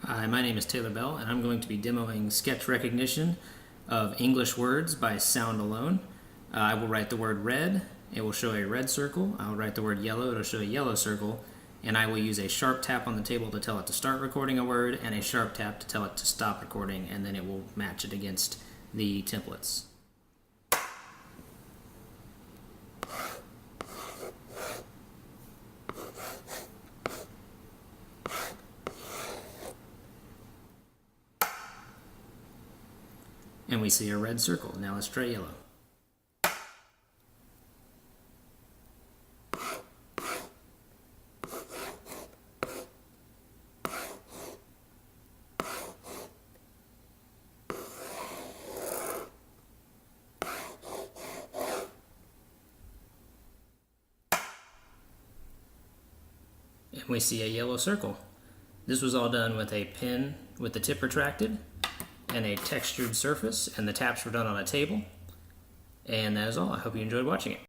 Hi, my name is Taylor Bell, and I'm going to be demoing sketch recognition of English words by sound alone. I will write the word red, it will show a red circle. I will write the word yellow, it will show a yellow circle. And I will use a sharp tap on the table to tell it to start recording a word, and a sharp tap to tell it to stop recording, and then it will match it against the templates. And we see a red circle. Now let's try yellow. And we see a yellow circle. This was all done with a pen with the tip retracted and a textured surface, and the taps were done on a table. And that is all. I hope you enjoyed watching it.